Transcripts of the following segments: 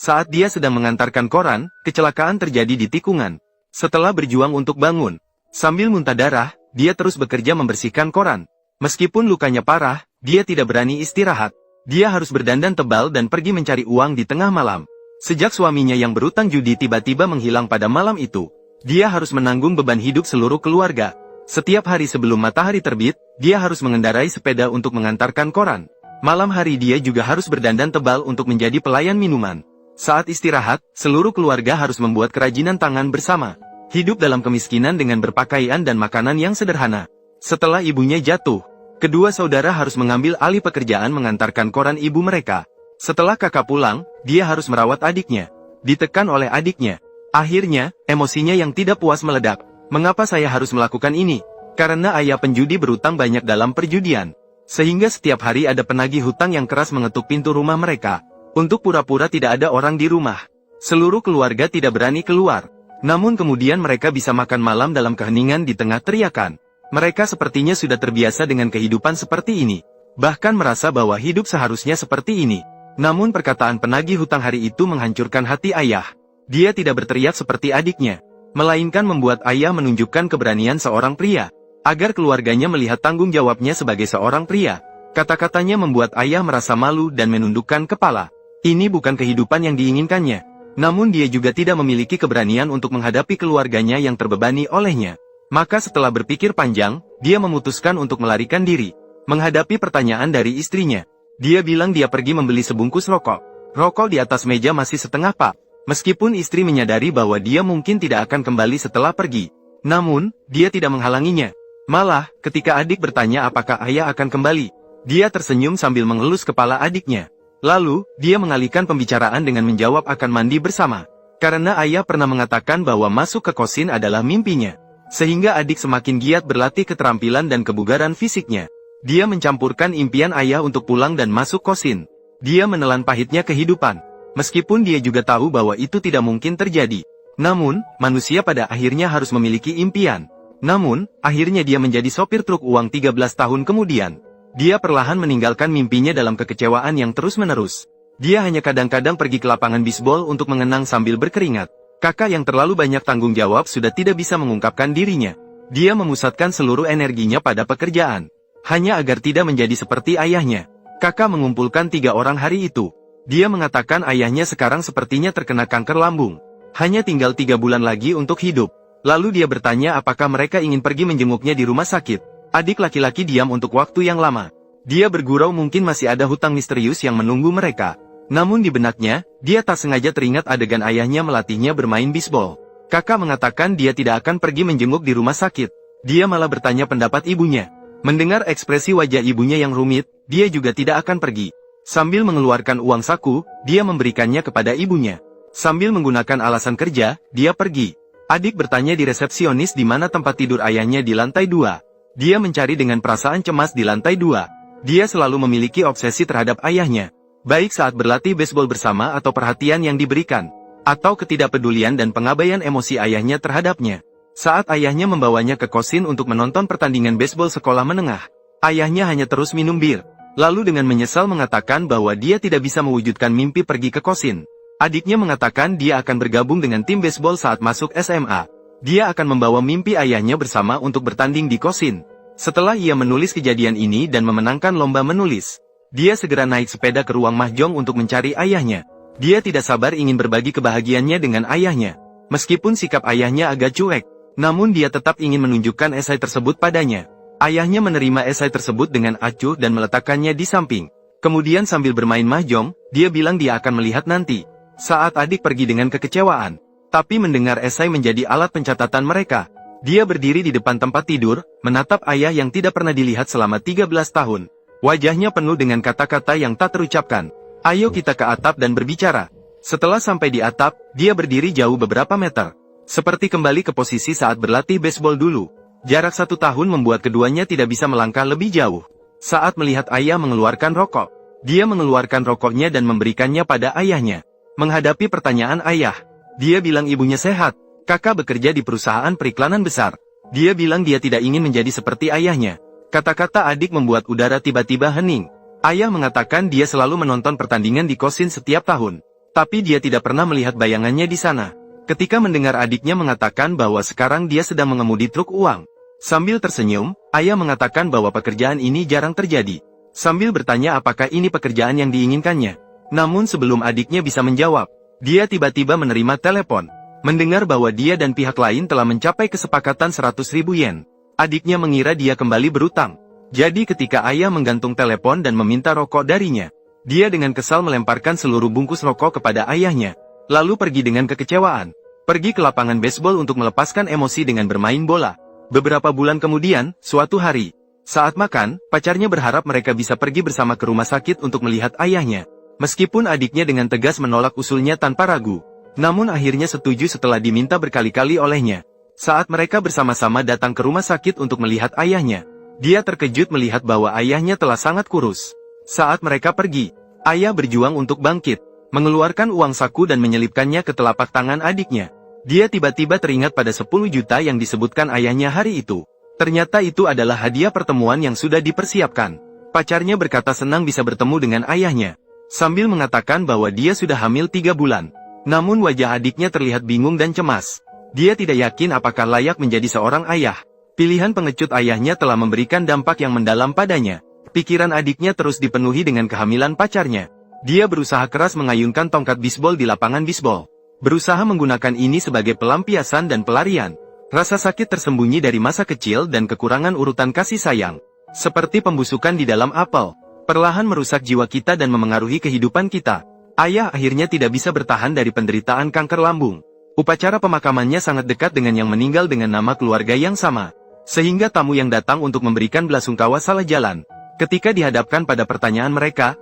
Saat dia sedang mengantarkan koran, kecelakaan terjadi di tikungan. Setelah berjuang untuk bangun, sambil muntah darah, dia terus bekerja membersihkan koran. Meskipun lukanya parah, dia tidak berani istirahat. Dia harus berdandan tebal dan pergi mencari uang di tengah malam. Sejak suaminya yang berutang judi tiba-tiba menghilang pada malam itu, dia harus menanggung beban hidup seluruh keluarga. Setiap hari sebelum matahari terbit, dia harus mengendarai sepeda untuk mengantarkan koran. Malam hari dia juga harus berdandan tebal untuk menjadi pelayan minuman. Saat istirahat, seluruh keluarga harus membuat kerajinan tangan bersama. Hidup dalam kemiskinan dengan berpakaian dan makanan yang sederhana. Setelah ibunya jatuh, kedua saudara harus mengambil alih pekerjaan mengantarkan koran ibu mereka. Setelah kakak pulang, dia harus merawat adiknya. Ditekan oleh adiknya. Akhirnya, emosinya yang tidak puas meledak. Mengapa saya harus melakukan ini? Karena ayah penjudi berutang banyak dalam perjudian. Sehingga setiap hari ada penagih hutang yang keras mengetuk pintu rumah mereka. Untuk pura-pura tidak ada orang di rumah. Seluruh keluarga tidak berani keluar. Namun kemudian mereka bisa makan malam dalam keheningan di tengah teriakan. Mereka sepertinya sudah terbiasa dengan kehidupan seperti ini. Bahkan merasa bahwa hidup seharusnya seperti ini. Namun perkataan penagih hutang hari itu menghancurkan hati ayah. Dia tidak berteriak seperti adiknya. Melainkan membuat ayah menunjukkan keberanian seorang pria. Agar keluarganya melihat tanggung jawabnya sebagai seorang pria. Kata-katanya membuat ayah merasa malu dan menundukkan kepala. Ini bukan kehidupan yang diinginkannya. Namun dia juga tidak memiliki keberanian untuk menghadapi keluarganya yang terbebani olehnya. Maka setelah berpikir panjang, dia memutuskan untuk melarikan diri. Menghadapi pertanyaan dari istrinya. Dia bilang dia pergi membeli sebungkus rokok. Rokok di atas meja masih setengah pak. Meskipun istri menyadari bahwa dia mungkin tidak akan kembali setelah pergi. Namun, dia tidak menghalanginya. Malah, ketika adik bertanya apakah ayah akan kembali, dia tersenyum sambil mengelus kepala adiknya. Lalu, dia mengalihkan pembicaraan dengan menjawab akan mandi bersama. Karena ayah pernah mengatakan bahwa masuk ke kosin adalah mimpinya. Sehingga adik semakin giat berlatih keterampilan dan kebugaran fisiknya. Dia mencampurkan impian ayah untuk pulang dan masuk kosin. Dia menelan pahitnya kehidupan. Meskipun dia juga tahu bahwa itu tidak mungkin terjadi. Namun, manusia pada akhirnya harus memiliki impian. Namun, akhirnya dia menjadi sopir truk uang 13 tahun kemudian. Dia perlahan meninggalkan mimpinya dalam kekecewaan yang terus-menerus. Dia hanya kadang-kadang pergi ke lapangan bisbol untuk mengenang sambil berkeringat. Kakak yang terlalu banyak tanggung jawab sudah tidak bisa mengungkapkan dirinya. Dia memusatkan seluruh energinya pada pekerjaan. Hanya agar tidak menjadi seperti ayahnya. Kakak mengumpulkan 3 orang hari itu. Dia mengatakan ayahnya sekarang sepertinya terkena kanker lambung. Hanya tinggal 3 bulan lagi untuk hidup. Lalu dia bertanya apakah mereka ingin pergi menjenguknya di rumah sakit. Adik laki-laki diam untuk waktu yang lama. Dia bergurau mungkin masih ada hutang misterius yang menunggu mereka. Namun di benaknya, dia tak sengaja teringat adegan ayahnya melatihnya bermain bisbol. Kakak mengatakan dia tidak akan pergi menjenguk di rumah sakit. Dia malah bertanya pendapat ibunya. Mendengar ekspresi wajah ibunya yang rumit, dia juga tidak akan pergi. Sambil mengeluarkan uang saku, dia memberikannya kepada ibunya. Sambil menggunakan alasan kerja, dia pergi. Adik bertanya di resepsionis di mana tempat tidur ayahnya di lantai 2. Dia mencari dengan perasaan cemas di lantai 2. Dia selalu memiliki obsesi terhadap ayahnya. Baik saat berlatih baseball bersama atau perhatian yang diberikan. Atau ketidakpedulian dan pengabaian emosi ayahnya terhadapnya. Saat ayahnya membawanya ke kosin untuk menonton pertandingan baseball sekolah menengah. Ayahnya hanya terus minum bir. Lalu dengan menyesal mengatakan bahwa dia tidak bisa mewujudkan mimpi pergi ke kosin. Adiknya mengatakan dia akan bergabung dengan tim baseball saat masuk SMA. Dia akan membawa mimpi ayahnya bersama untuk bertanding di kosin. Setelah ia menulis kejadian ini dan memenangkan lomba menulis, dia segera naik sepeda ke ruang mahjong untuk mencari ayahnya. Dia tidak sabar ingin berbagi kebahagiaannya dengan ayahnya. Meskipun sikap ayahnya agak cuek, namun dia tetap ingin menunjukkan esai tersebut padanya. Ayahnya menerima esai tersebut dengan acuh dan meletakkannya di samping. Kemudian sambil bermain mahjong, dia bilang dia akan melihat nanti. Saat adik pergi dengan kekecewaan. Tapi mendengar esai menjadi alat pencatatan mereka. Dia berdiri di depan tempat tidur, menatap ayah yang tidak pernah dilihat selama 13 tahun. Wajahnya penuh dengan kata-kata yang tak terucapkan. Ayo kita ke atap dan berbicara. Setelah sampai di atap, dia berdiri jauh beberapa meter. Seperti kembali ke posisi saat berlatih baseball dulu. Jarak 1 tahun membuat keduanya tidak bisa melangkah lebih jauh. Saat melihat ayah mengeluarkan rokok, dia mengeluarkan rokoknya dan memberikannya pada ayahnya. Menghadapi pertanyaan ayah, dia bilang ibunya sehat. Kakak bekerja di perusahaan periklanan besar. Dia bilang dia tidak ingin menjadi seperti ayahnya. Kata-kata adik membuat udara tiba-tiba hening. Ayah mengatakan dia selalu menonton pertandingan di kosin setiap tahun. Tapi dia tidak pernah melihat bayangannya di sana. Ketika mendengar adiknya mengatakan bahwa sekarang dia sedang mengemudi truk uang. Sambil tersenyum, ayah mengatakan bahwa pekerjaan ini jarang terjadi. Sambil bertanya apakah ini pekerjaan yang diinginkannya. Namun sebelum adiknya bisa menjawab, dia tiba-tiba menerima telepon. Mendengar bahwa dia dan pihak lain telah mencapai kesepakatan 100.000 yen. Adiknya mengira dia kembali berutang. Jadi ketika ayah menggantung telepon dan meminta rokok darinya, dia dengan kesal melemparkan seluruh bungkus rokok kepada ayahnya. Lalu pergi dengan kekecewaan. Pergi ke lapangan baseball untuk melepaskan emosi dengan bermain bola. Beberapa bulan kemudian, suatu hari, saat makan, pacarnya berharap mereka bisa pergi bersama ke rumah sakit untuk melihat ayahnya. Meskipun adiknya dengan tegas menolak usulnya tanpa ragu. Namun akhirnya setuju setelah diminta berkali-kali olehnya. Saat mereka bersama-sama datang ke rumah sakit untuk melihat ayahnya, dia terkejut melihat bahwa ayahnya telah sangat kurus. Saat mereka pergi, ayah berjuang untuk bangkit, mengeluarkan uang saku dan menyelipkannya ke telapak tangan adiknya. Dia tiba-tiba teringat pada 10 juta yang disebutkan ayahnya hari itu. Ternyata itu adalah hadiah pertemuan yang sudah dipersiapkan. Pacarnya berkata senang bisa bertemu dengan ayahnya, sambil mengatakan bahwa dia sudah hamil 3 bulan. Namun wajah adiknya terlihat bingung dan cemas. Dia tidak yakin apakah layak menjadi seorang ayah. Pilihan pengecut ayahnya telah memberikan dampak yang mendalam padanya. Pikiran adiknya terus dipenuhi dengan kehamilan pacarnya. Dia berusaha keras mengayunkan tongkat bisbol di lapangan bisbol. Berusaha menggunakan ini sebagai pelampiasan dan pelarian. Rasa sakit tersembunyi dari masa kecil dan kekurangan urutan kasih sayang. Seperti pembusukan di dalam apel. Perlahan merusak jiwa kita dan memengaruhi kehidupan kita. Ayah akhirnya tidak bisa bertahan dari penderitaan kanker lambung. Upacara pemakamannya sangat dekat dengan yang meninggal dengan nama keluarga yang sama. Sehingga tamu yang datang untuk memberikan belasungkawa salah jalan. Ketika dihadapkan pada pertanyaan mereka,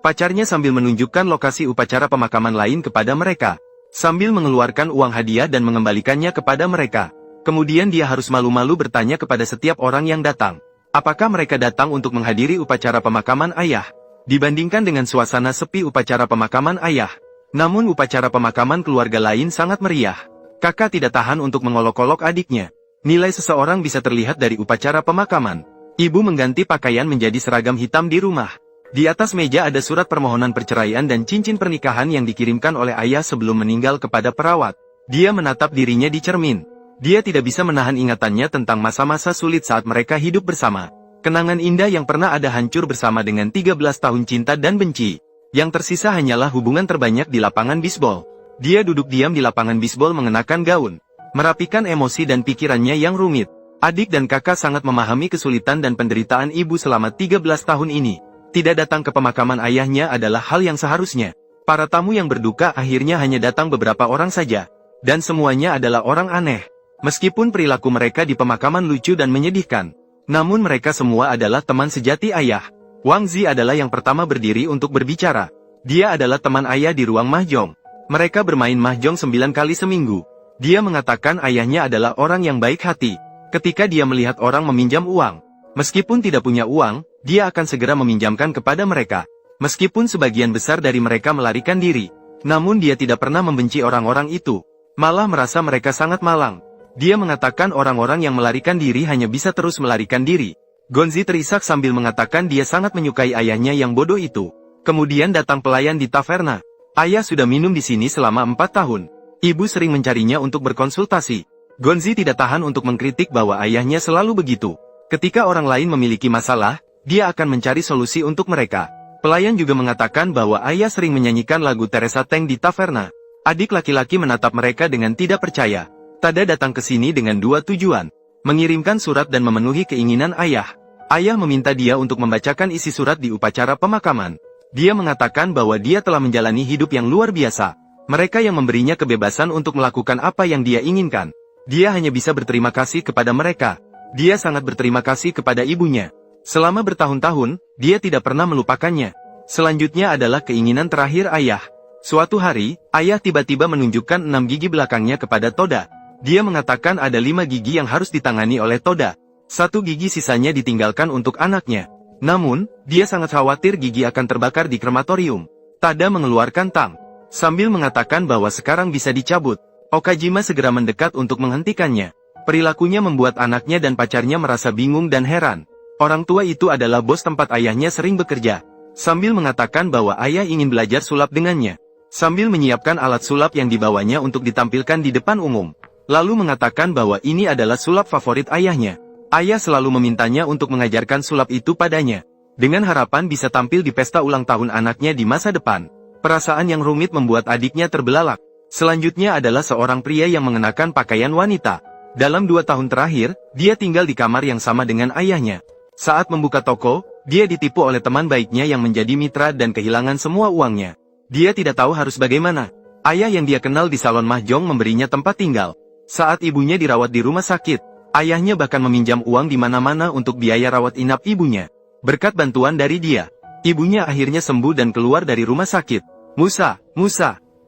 pacarnya sambil menunjukkan lokasi upacara pemakaman lain kepada mereka. Sambil mengeluarkan uang hadiah dan mengembalikannya kepada mereka. Kemudian dia harus malu-malu bertanya kepada setiap orang yang datang. Apakah mereka datang untuk menghadiri upacara pemakaman ayah? Dibandingkan dengan suasana sepi upacara pemakaman ayah. Namun upacara pemakaman keluarga lain sangat meriah. Kakak tidak tahan untuk mengolok-olok adiknya. Nilai seseorang bisa terlihat dari upacara pemakaman. Ibu mengganti pakaian menjadi seragam hitam di rumah. Di atas meja ada surat permohonan perceraian dan cincin pernikahan yang dikirimkan oleh ayah sebelum meninggal kepada perawat. Dia menatap dirinya di cermin. Dia tidak bisa menahan ingatannya tentang masa-masa sulit saat mereka hidup bersama. Kenangan indah yang pernah ada hancur bersama dengan 13 tahun cinta dan benci. Yang tersisa hanyalah hubungan terbanyak di lapangan bisbol. Dia duduk diam di lapangan bisbol mengenakan gaun. Merapikan emosi dan pikirannya yang rumit. Adik dan kakak sangat memahami kesulitan dan penderitaan ibu selama 13 tahun ini. Tidak datang ke pemakaman ayahnya adalah hal yang seharusnya. Para tamu yang berduka akhirnya hanya datang beberapa orang saja. Dan semuanya adalah orang aneh. Meskipun perilaku mereka di pemakaman lucu dan menyedihkan. Namun mereka semua adalah teman sejati ayah. Wang Zi adalah yang pertama berdiri untuk berbicara. Dia adalah teman ayah di ruang mahjong. Mereka bermain mahjong 9 kali seminggu. Dia mengatakan ayahnya adalah orang yang baik hati. Ketika dia melihat orang meminjam uang. Meskipun tidak punya uang, dia akan segera meminjamkan kepada mereka. Meskipun sebagian besar dari mereka melarikan diri. Namun dia tidak pernah membenci orang-orang itu. Malah merasa mereka sangat malang. Dia mengatakan orang-orang yang melarikan diri hanya bisa terus melarikan diri. Gonzi terisak sambil mengatakan dia sangat menyukai ayahnya yang bodoh itu. Kemudian datang pelayan di taverna. Ayah sudah minum di sini selama 4 tahun. Ibu sering mencarinya untuk berkonsultasi. Gonzi tidak tahan untuk mengkritik bahwa ayahnya selalu begitu. Ketika orang lain memiliki masalah, dia akan mencari solusi untuk mereka. Pelayan juga mengatakan bahwa ayah sering menyanyikan lagu Teresa Teng di taverna. Adik laki-laki menatap mereka dengan tidak percaya. Tada datang ke sini dengan 2 tujuan. Mengirimkan surat dan memenuhi keinginan ayah. Ayah meminta dia untuk membacakan isi surat di upacara pemakaman. Dia mengatakan bahwa dia telah menjalani hidup yang luar biasa. Mereka yang memberinya kebebasan untuk melakukan apa yang dia inginkan. Dia hanya bisa berterima kasih kepada mereka. Dia sangat berterima kasih kepada ibunya. Selama bertahun-tahun, dia tidak pernah melupakannya. Selanjutnya adalah keinginan terakhir ayah. Suatu hari, ayah tiba-tiba menunjukkan 6 gigi belakangnya kepada Toda. Dia mengatakan ada 5 gigi yang harus ditangani oleh Toda. 1 gigi sisanya ditinggalkan untuk anaknya. Namun, dia sangat khawatir gigi akan terbakar di krematorium. Tada mengeluarkan tang. Sambil mengatakan bahwa sekarang bisa dicabut. Okajima segera mendekat untuk menghentikannya. Perilakunya membuat anaknya dan pacarnya merasa bingung dan heran. Orang tua itu adalah bos tempat ayahnya sering bekerja. Sambil mengatakan bahwa ayah ingin belajar sulap dengannya. sambil menyiapkan alat sulap yang dibawanya untuk ditampilkan di depan umum. Lalu mengatakan bahwa ini adalah sulap favorit ayahnya. Ayah selalu memintanya untuk mengajarkan sulap itu padanya, dengan harapan bisa tampil di pesta ulang tahun anaknya di masa depan. Perasaan yang rumit membuat adiknya terbelalak. Selanjutnya adalah seorang pria yang mengenakan pakaian wanita. Dalam 2 tahun terakhir, dia tinggal di kamar yang sama dengan ayahnya. Saat membuka toko, dia ditipu oleh teman baiknya yang menjadi mitra dan kehilangan semua uangnya. Dia tidak tahu harus bagaimana. Ayah yang dia kenal di salon mahjong memberinya tempat tinggal. Saat ibunya dirawat di rumah sakit, ayahnya bahkan meminjam uang di mana-mana untuk biaya rawat inap ibunya. Berkat bantuan dari dia, ibunya akhirnya sembuh dan keluar dari rumah sakit. Musa,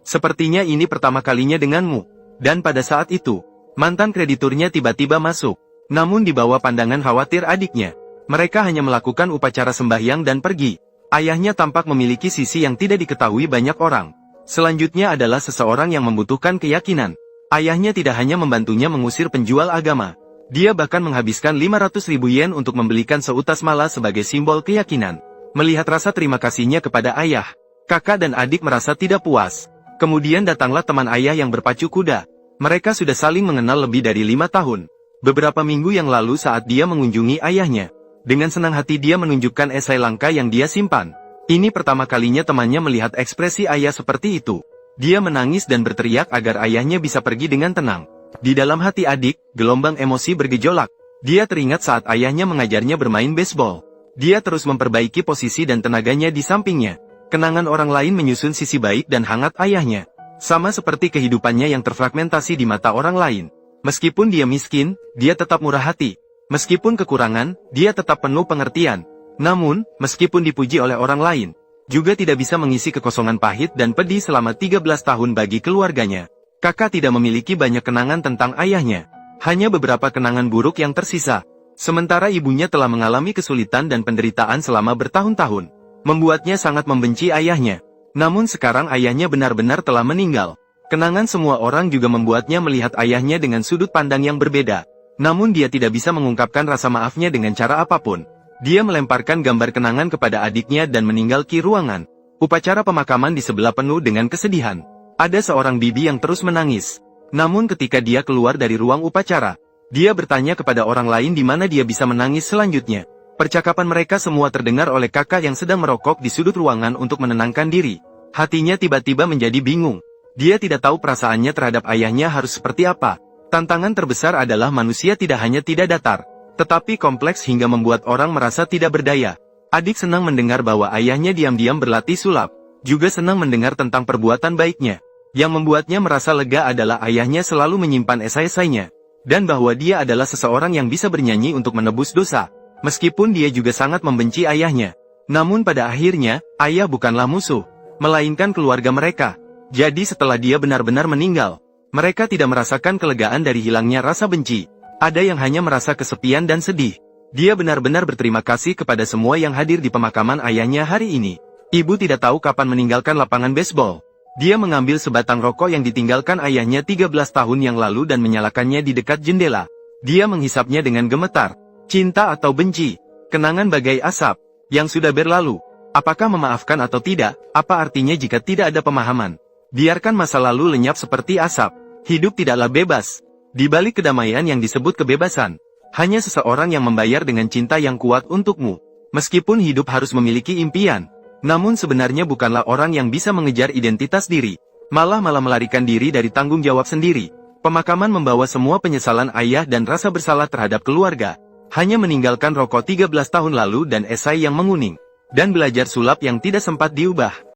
sepertinya ini pertama kalinya denganmu. Dan pada saat itu, mantan krediturnya tiba-tiba masuk. Namun di bawah pandangan khawatir adiknya, mereka hanya melakukan upacara sembahyang dan pergi. Ayahnya tampak memiliki sisi yang tidak diketahui banyak orang. Selanjutnya adalah seseorang yang membutuhkan keyakinan. Ayahnya tidak hanya membantunya mengusir penjual agama. Dia bahkan menghabiskan 500.000 yen untuk membelikan seutas mala sebagai simbol keyakinan. Melihat rasa terima kasihnya kepada ayah, kakak dan adik merasa tidak puas. Kemudian datanglah teman ayah yang berpacu kuda. Mereka sudah saling mengenal lebih dari 5 tahun. Beberapa minggu yang lalu saat dia mengunjungi ayahnya, dengan senang hati dia menunjukkan esai langka yang dia simpan. Ini pertama kalinya temannya melihat ekspresi ayah seperti itu. Dia menangis dan berteriak agar ayahnya bisa pergi dengan tenang. Di dalam hati adik, gelombang emosi bergejolak. Dia teringat saat ayahnya mengajarnya bermain baseball. Dia terus memperbaiki posisi dan tenaganya di sampingnya. Kenangan orang lain menyusun sisi baik dan hangat ayahnya. Sama seperti kehidupannya yang terfragmentasi di mata orang lain. Meskipun dia miskin, dia tetap murah hati. Meskipun kekurangan, dia tetap penuh pengertian. Namun, meskipun dipuji oleh orang lain, juga tidak bisa mengisi kekosongan pahit dan pedih selama 13 tahun bagi keluarganya. Kakak tidak memiliki banyak kenangan tentang ayahnya. Hanya beberapa kenangan buruk yang tersisa. Sementara ibunya telah mengalami kesulitan dan penderitaan selama bertahun-tahun. Membuatnya sangat membenci ayahnya. Namun sekarang ayahnya benar-benar telah meninggal. Kenangan semua orang juga membuatnya melihat ayahnya dengan sudut pandang yang berbeda. Namun dia tidak bisa mengungkapkan rasa maafnya dengan cara apapun. Dia melemparkan gambar kenangan kepada adiknya dan meninggalkan ruangan. Upacara pemakaman di sebelah penuh dengan kesedihan. Ada seorang bibi yang terus menangis. Namun ketika dia keluar dari ruang upacara, dia bertanya kepada orang lain di mana dia bisa menangis selanjutnya. Percakapan mereka semua terdengar oleh kakak yang sedang merokok di sudut ruangan untuk menenangkan diri. Hatinya tiba-tiba menjadi bingung. Dia tidak tahu perasaannya terhadap ayahnya harus seperti apa. Tantangan terbesar adalah manusia tidak hanya tidak datar, tetapi kompleks hingga membuat orang merasa tidak berdaya. Adik senang mendengar bahwa ayahnya diam-diam berlatih sulap. Juga senang mendengar tentang perbuatan baiknya. Yang membuatnya merasa lega adalah ayahnya selalu menyimpan esai-esainya. Dan bahwa dia adalah seseorang yang bisa bernyanyi untuk menebus dosa. Meskipun dia juga sangat membenci ayahnya. Namun pada akhirnya, ayah bukanlah musuh, melainkan keluarga mereka. Jadi setelah dia benar-benar meninggal, mereka tidak merasakan kelegaan dari hilangnya rasa benci. Ada yang hanya merasa kesepian dan sedih. Dia benar-benar berterima kasih kepada semua yang hadir di pemakaman ayahnya hari ini. Ibu tidak tahu kapan meninggalkan lapangan baseball. Dia mengambil sebatang rokok yang ditinggalkan ayahnya 13 tahun yang lalu dan menyalakannya di dekat jendela. Dia menghisapnya dengan gemetar. Cinta atau benci? Kenangan bagai asap yang sudah berlalu. Apakah memaafkan atau tidak? Apa artinya jika tidak ada pemahaman? Biarkan masa lalu lenyap seperti asap. Hidup tidaklah bebas. Di balik kedamaian yang disebut kebebasan, hanya seseorang yang membayar dengan cinta yang kuat untukmu. Meskipun hidup harus memiliki impian, namun sebenarnya bukanlah orang yang bisa mengejar identitas diri, malah melarikan diri dari tanggung jawab sendiri. Pemakaman membawa semua penyesalan ayah dan rasa bersalah terhadap keluarga. Hanya meninggalkan rokok 13 tahun lalu dan esai yang menguning, dan belajar sulap yang tidak sempat diubah.